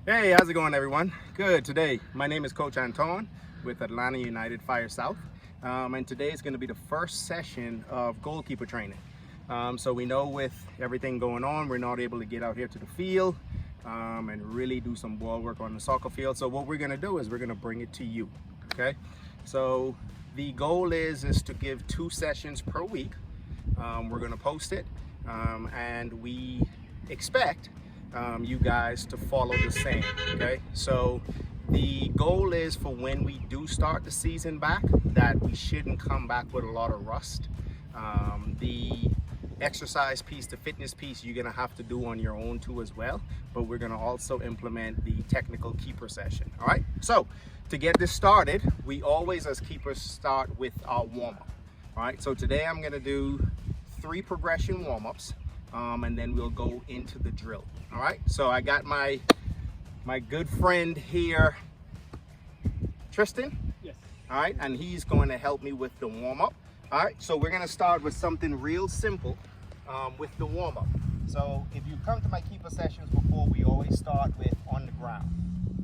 Hey, how's it going, everyone? Good. Today, my name is Coach Anton with Atlanta United Fire South, and today is going to be the first session of goalkeeper training. So we know with everything going on, we're not able to get out here to the field and really do some ball work on the soccer field. So what we're going to do is we're going to bring it to you. Okay. So the goal is to give 2 sessions per week. We're going to post it, and we expect you guys to follow the same. Okay, so the goal is for when we do start the season back, that we shouldn't come back with a lot of rust. The exercise piece, the fitness piece, you're gonna have to do on your own too as well, but we're gonna also implement the technical keeper session. All right, so to get this started, we always as keepers start with our warm-up. All right, so today I'm gonna do 3 progression warm-ups, and then we'll go into the drill. All right, so I got my good friend here, Tristan. Yes. All right, and he's going to help me with the warm-up. All right, so we're gonna start with something real simple with the warm-up. So if you come to my keeper sessions before, we always start with on the ground.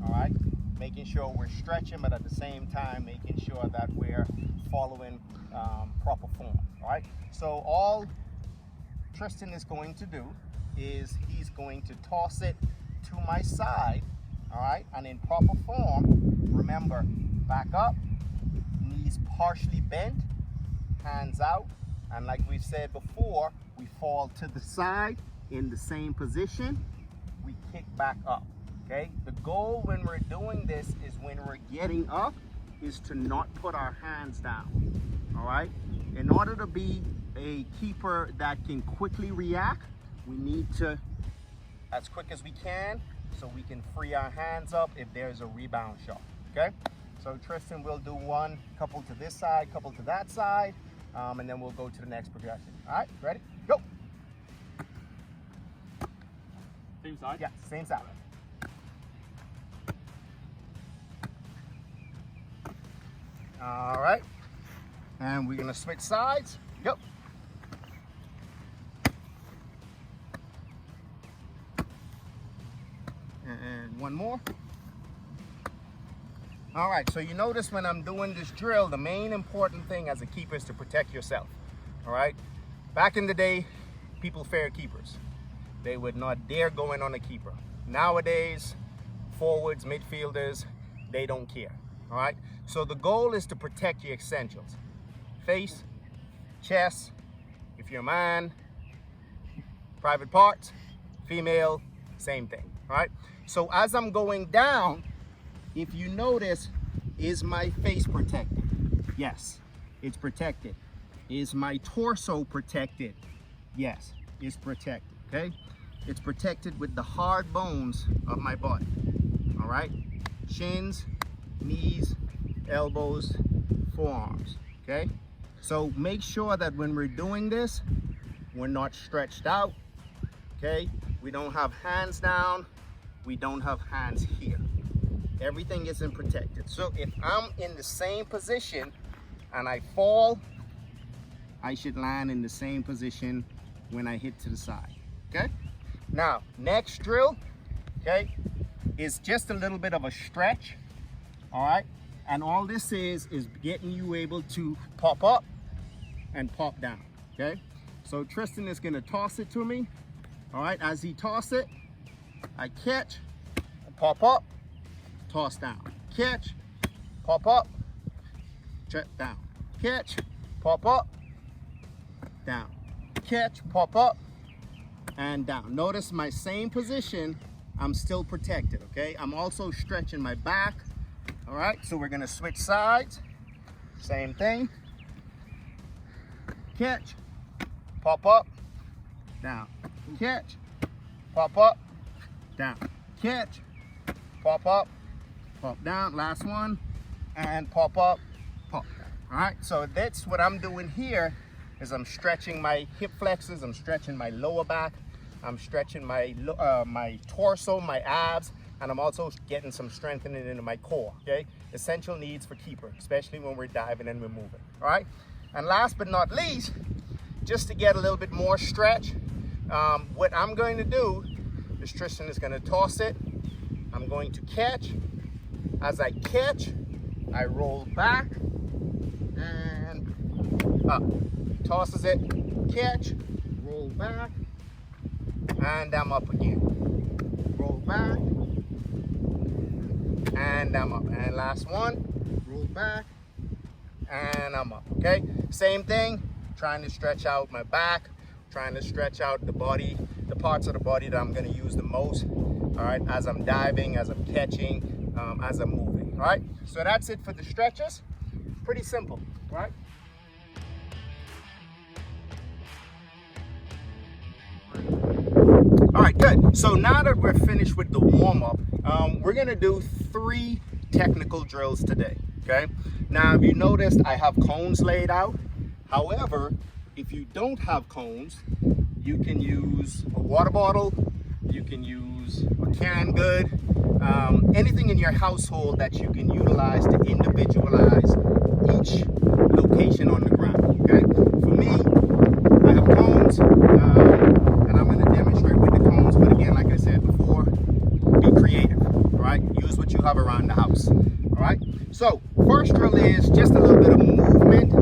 All right, making sure we're stretching, but at the same time making sure that we're following proper form. All right, so all Tristan is going to do is he's going to toss it to my side, all right, and in proper form, remember, back up, knees partially bent, hands out, and like we've said before, we fall to the side in the same position, we kick back up. Okay, the goal when we're doing this is when we're getting up is to not put our hands down. All right, in order to be a keeper that can quickly react, we need to, as quick as we can, so we can free our hands up if there's a rebound shot. Okay, so Tristan will do one, couple to this side, couple to that side, and then we'll go to the next progression. All right, ready? Go. Same side? Yeah, same side. All right, and we're gonna switch sides. Go. And one more. All right, so you notice when I'm doing this drill, the main important thing as a keeper is to protect yourself. All right, back in the day, people feared keepers. They would not dare go in on a keeper. Nowadays, forwards, midfielders, they don't care. All right, so the goal is to protect your essentials: face, chest, if you're a man, private parts, female, same thing. All right, so as I'm going down, if you notice, is my face protected? Yes, it's protected. Is my torso protected? Yes, it's protected. Okay, it's protected with the hard bones of my body. All right, shins, knees, elbows, forearms. Okay, so make sure that when we're doing this, we're not stretched out. Okay, we don't have hands down, we don't have hands here. Everything isn't protected. So if I'm in the same position and I fall, I should land in the same position when I hit to the side. Okay, now next drill, okay, is just a little bit of a stretch. All right, and all this is getting you able to pop up and pop down. Okay, so Tristan is going to toss it to me. All right, as he toss it, I catch, pop up, toss down, catch, pop up, check down, catch, pop up, down, catch, pop up, and down. Notice my same position, I'm still protected. Okay, I'm also stretching my back. All right, so we're gonna switch sides. Same thing. Catch, pop up, down, catch, pop up, down, catch, pop up, pop down, last one, and pop up, pop down. All right, so that's what I'm doing here is I'm stretching my hip flexors, I'm stretching my lower back, I'm stretching my my torso, my abs, and I'm also getting some strengthening into my core. Okay, essential needs for keeper, especially when we're diving and we're moving. All right, and last but not least, just to get a little bit more stretch, what I'm going to do is Tristan is going to toss it I'm going to catch. As I catch, I roll back and up. Tosses it, catch, roll back, and I'm up again. Roll back, and I'm up. And last one, roll back, and I'm up, okay? Same thing, trying to stretch out my back, trying to stretch out the body, the parts of the body that I'm gonna use the most, all right, as I'm diving, as I'm catching, as I'm moving, all right? So that's it for the stretches. Pretty simple, right? All right, good. So now that we're finished with the warm-up, we're gonna do 3 technical drills today, okay? Now, if you noticed, I have cones laid out. However, if you don't have cones, you can use a water bottle, you can use a canned good, anything in your household that you can utilize to individualize each location on the ground, okay? For me, I have cones, and I'm gonna demonstrate with the cones, but again, like I said before, be creative, all right? Use what you have around the house, all right? So, first drill is just a little bit of movement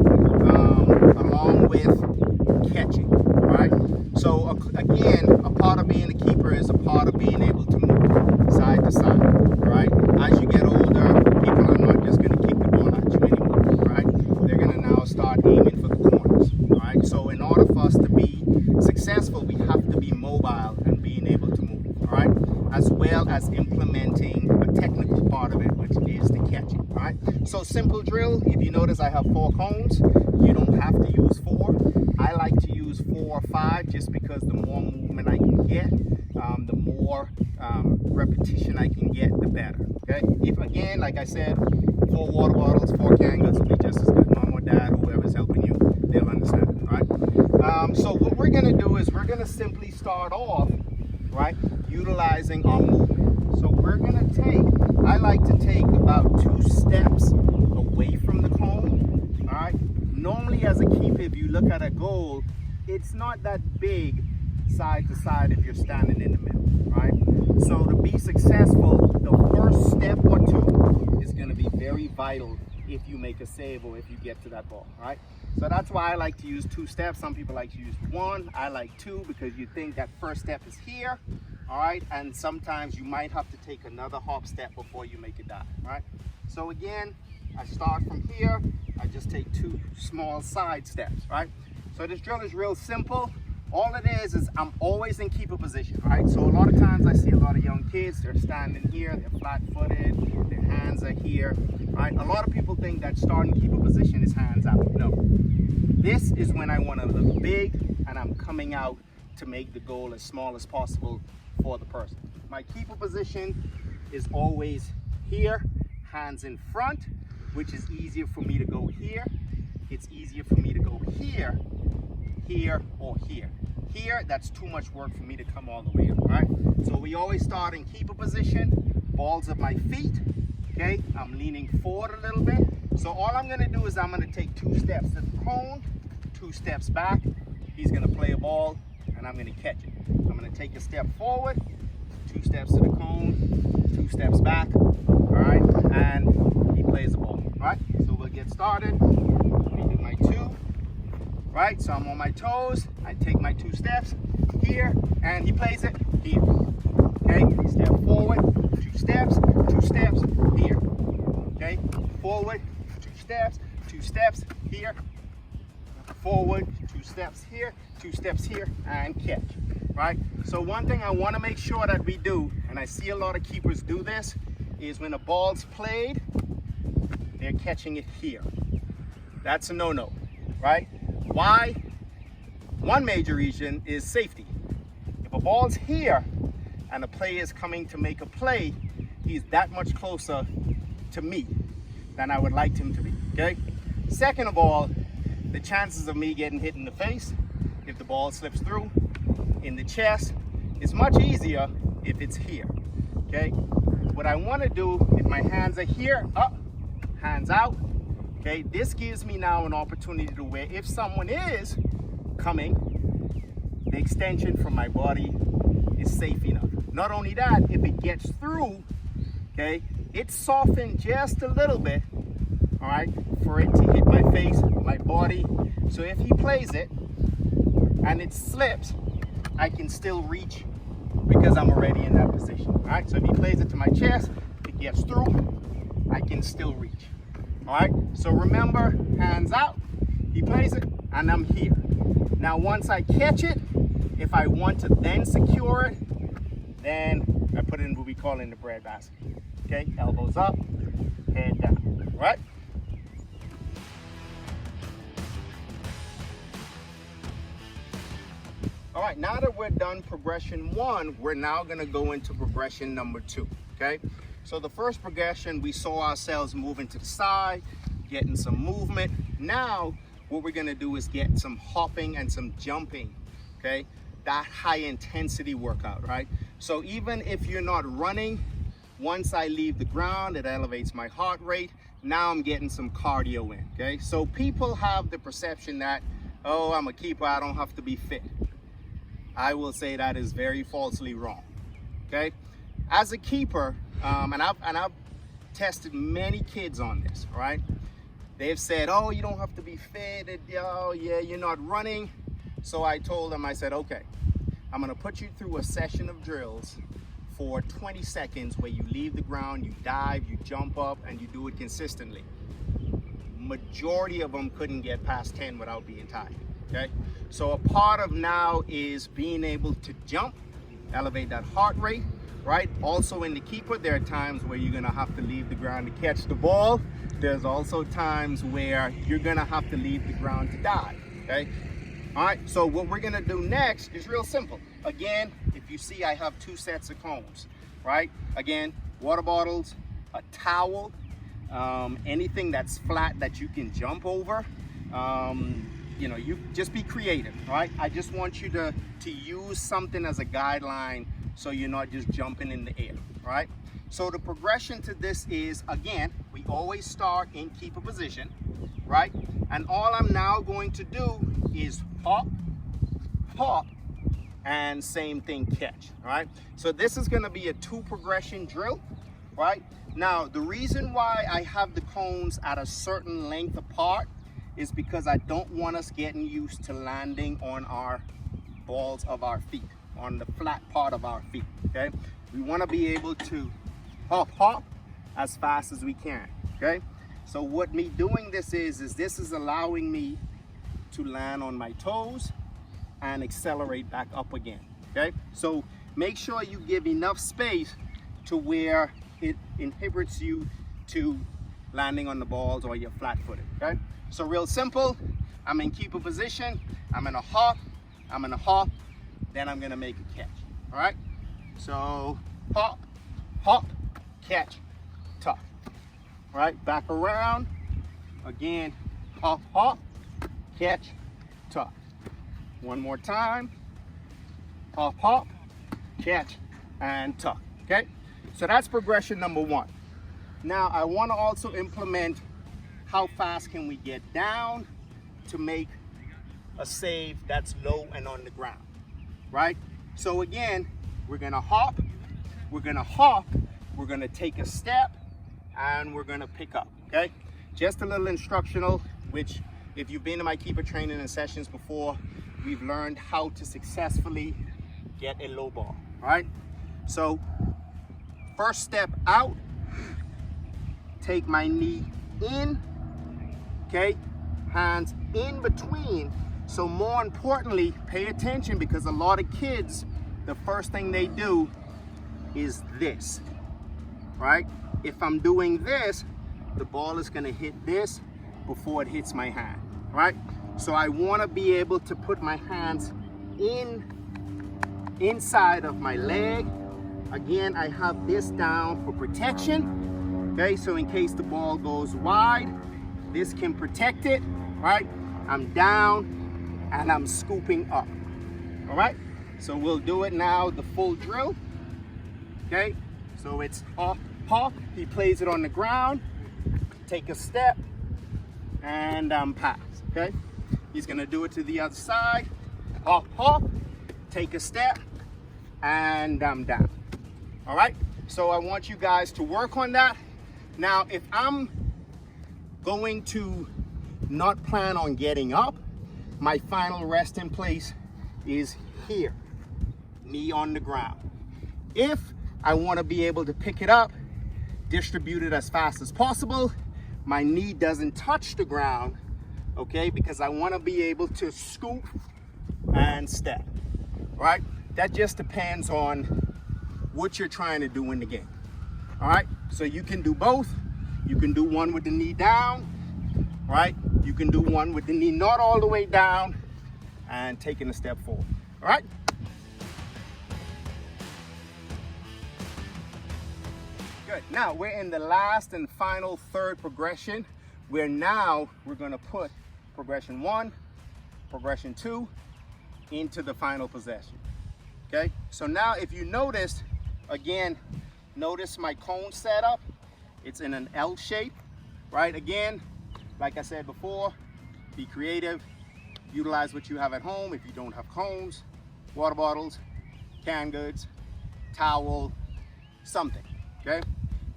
along with catching, all right? So, again, a part of being a keeper is a part of being able to move side to side, all right? As you get older, people are not just gonna kick the ball at you anymore, right? They're gonna now start aiming for the corners, all right? So, in order for us to be successful, we have to be mobile and being able to move, all right? As well as implementing a technical part of it, which is the catching, all right? So simple drill, if you notice I have 4 cones, you don't have to use 4. I like to use 4 or 5 just because the more movement I can get, the more repetition I can get, the better, okay? If again, like I said, 4 water bottles, 4 canned goods will be just as good. Mom or dad, whoever's helping you, they'll understand, all right? So what we're gonna do is we're gonna simply start off, right, utilizing our movement. So we're gonna I like to take about 2 steps away from the cone, all right? Normally as a keeper, if you look at a goal, it's not that big side to side if you're standing in the middle, right? So to be successful, the first step or 2 is gonna be very vital if you make a save or if you get to that ball, right? So that's why I like to use 2 steps. Some people like to use 1. I like 2 because you think that first step is here, all right? And sometimes you might have to take another hop step before you make it down, all right? So again, I start from here. I just take 2 small side steps, right? So this drill is real simple. All it is I'm always in keeper position, right? So a lot of times I see a lot of young kids, they're standing here, they're flat-footed, their hands are here, right? A lot of people think that starting keeper position is hands out. No. This is when I want to look big and I'm coming out to make the goal as small as possible for the person. My keeper position is always here, hands in front, which is easier for me to go here. It's easier for me to go here, here, or here. Here, that's too much work for me to come all the way up, right? So we always start in keeper position, balls at my feet, okay? I'm leaning forward a little bit. So all I'm gonna do is I'm gonna take 2 steps to the cone, 2 steps back. He's gonna play a ball, and I'm gonna catch it. I'm gonna take a step forward, 2 steps to the cone, 2 steps back, all right? And he plays the ball, all right? So we'll get started. Let me do my 2. Right, so I'm on my toes, I take my 2 steps here, and he plays it here. Okay, step forward, 2 steps here. Okay, forward, 2 steps here. Forward, 2 steps here, 2 steps here, and catch. Right, so one thing I want to make sure that we do, and I see a lot of keepers do this, is when a ball's played, they're catching it here. That's a no-no, right? Why? One major reason is safety. If a ball's here and a player is coming to make a play, he's that much closer to me than I would like him to be, okay? Second of all, the chances of me getting hit in the face, if the ball slips through, in the chest, is much easier if it's here, okay? What I want to do, if my hands are here, up, hands out, okay, this gives me now an opportunity to where if someone is coming, the extension from my body is safe enough. Not only that, if it gets through okay, it's softened just a little bit, all right, for it to hit my face, my body. So if he plays it and it slips, I can still reach because I'm already in that position. All right, so if he plays it to my chest, it gets through, I can still reach. All right, so remember, hands out, he plays it, and I'm here. Now, once I catch it, if I want to then secure it, then I put it in what we call in the bread basket. Okay, elbows up, head down, all right? All right, now that we're done progression 1, we're now gonna go into progression number 2, okay? So the first progression, we saw ourselves moving to the side, getting some movement. Now, what we're gonna do is get some hopping and some jumping, okay? That high intensity workout, right? So even if you're not running, once I leave the ground, it elevates my heart rate. Now I'm getting some cardio in, okay? So people have the perception that, oh, I'm a keeper, I don't have to be fit. I will say that is very falsely wrong, okay? As a keeper, and I've tested many kids on this, all right? They've said, oh, you don't have to be fit, oh yeah, you're not running. So I told them, I said, okay, I'm gonna put you through a session of drills for 20 seconds where you leave the ground, you dive, you jump up, and you do it consistently. Majority of them couldn't get past 10 without being tired, okay? So a part of now is being able to jump, elevate that heart rate, right? Also in the keeper, there are times where you're gonna have to leave the ground to catch the ball. There's also times where you're gonna have to leave the ground to dive, okay? All right, so what we're gonna do next is real simple. Again, if you see, I have 2 sets of cones, right? Again, water bottles, a towel, anything that's flat that you can jump over. You know, you just be creative, right? I just want you to use something as a guideline so you're not just jumping in the air, right? So the progression to this is, again, we always start in keeper position, right? And all I'm now going to do is hop, hop, and same thing, catch, all right? So this is gonna be a 2 progression drill, right? Now, the reason why I have the cones at a certain length apart is because I don't want us getting used to landing on our balls of our feet, on the flat part of our feet, okay? We wanna be able to hop, hop as fast as we can, okay? So what me doing this is this is allowing me to land on my toes and accelerate back up again, okay? So make sure you give enough space to where it inhibits you to landing on the balls or you're flat-footed, okay? So real simple, I'm in keeper position, I'm gonna hop, then I'm gonna make a catch, all right? So hop, hop, catch, tuck, all right? Back around, again, hop, hop, catch, tuck. One more time, hop, hop, catch, and tuck, okay? So that's progression number 1. Now I wanna also implement how fast can we get down to make a save that's low and on the ground, right? So again, we're gonna hop, we're gonna take a step, and we're gonna pick up, okay? Just a little instructional, which if you've been to my keeper training and sessions before, we've learned how to successfully get a low ball, all right? So first step out, take my knee in, okay? Hands in between. So more importantly, pay attention, because a lot of kids, the first thing they do is this, right? If I'm doing this, the ball is gonna hit this before it hits my hand, right? So I wanna be able to put my hands inside of my leg. Again, I have this down for protection, okay? So in case the ball goes wide, this can protect it, right? I'm down and I'm scooping up, all right? So we'll do it now, the full drill, okay? So it's hop, hop, he plays it on the ground, take a step, and pass, okay? He's gonna do it to the other side, hop, hop, take a step, and I'm down, all right? So I want you guys to work on that. Now, if I'm going to not plan on getting up, my final resting place is here, knee on the ground. If I want to be able to pick it up, distribute it as fast as possible, my knee doesn't touch the ground, okay, because I want to be able to scoop and step, right? That just depends on what you're trying to do in the game. All right, so you can do both. You can do one with the knee down, right? You can do one with the knee not all the way down and taking a step forward. All right. Good. Now we're in the last and final third progression, where now we're going to put progression 1, progression 2 into the final possession. Okay, so now if you notice, again, notice my cone setup. It's in an L shape, right? Again, like I said before, be creative. Utilize what you have at home. If you don't have cones, water bottles, canned goods, towel, something, okay?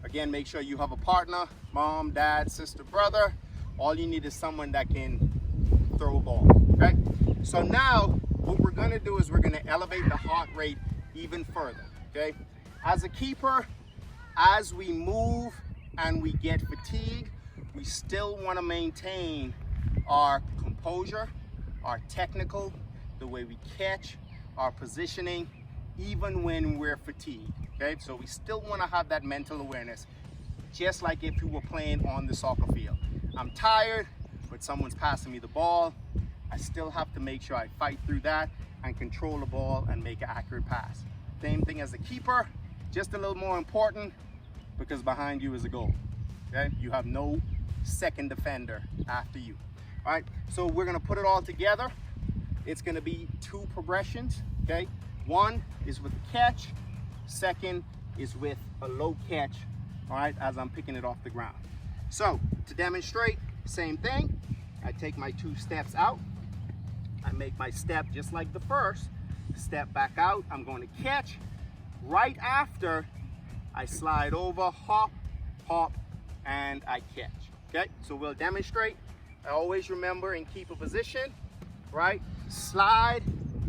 Again, make sure you have a partner, mom, dad, sister, brother. All you need is someone that can throw a ball, okay? So now what we're gonna do is we're gonna elevate the heart rate even further, okay? As a keeper, as we move and we get fatigued, we still wanna maintain our composure, our technical, the way we catch, our positioning, even when we're fatigued, okay? So we still wanna have that mental awareness, just like if you were playing on the soccer field. I'm tired, but someone's passing me the ball. I still have to make sure I fight through that and control the ball and make an accurate pass. Same thing as the keeper, just a little more important because behind you is a goal, okay? You have no second defender after you. All right, so we're gonna put it all together. It's gonna be 2 progressions, okay? 1 is with the catch, 2nd is with a low catch, all right, as I'm picking it off the ground. So to demonstrate, same thing. I take my 2 steps out. I make my step just like the first. Step back out, I'm going to catch. Right after, I slide over, hop, hop, and I catch, okay? So we'll demonstrate. I always remember and keep a position, right? Slide,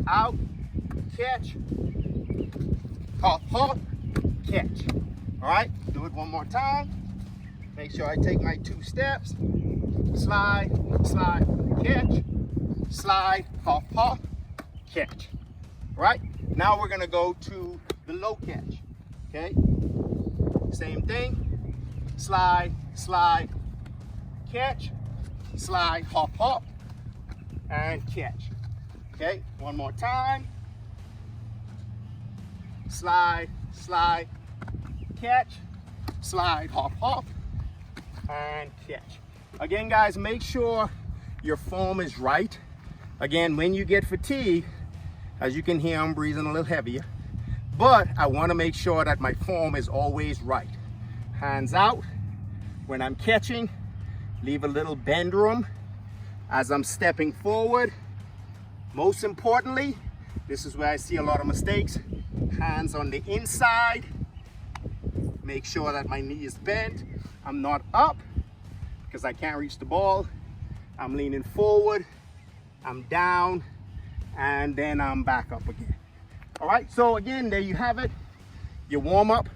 out, catch, hop, hop, catch. All right, do it one more time. Make sure I take my 2 steps. Slide, slide, catch, slide, hop, hop, catch. All right, now we're gonna go to the low catch, okay? Same thing, slide, slide, catch, slide, hop, hop, and catch. Okay, one more time. Slide, slide, catch, slide, hop, hop, and catch. Again, guys, make sure your form is right. Again, when you get fatigued, as you can hear, I'm breathing a little heavier, but I want to make sure that my form is always right. Hands out. When I'm catching, leave a little bend room as I'm stepping forward. Most importantly, this is where I see a lot of mistakes. Hands on the inside. Make sure that my knee is bent. I'm not up because I can't reach the ball. I'm leaning forward, I'm down, and then I'm back up again. All right, so again, there you have it. Your warm up,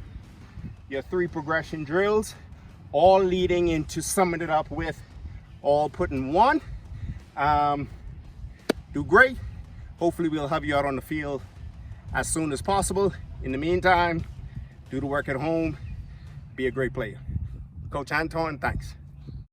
your 3 progression drills, all leading into summing it up with all put in one. Do great. Hopefully we'll have you out on the field as soon as possible. In the meantime, do the work at home, be a great player. Coach Anton, thanks.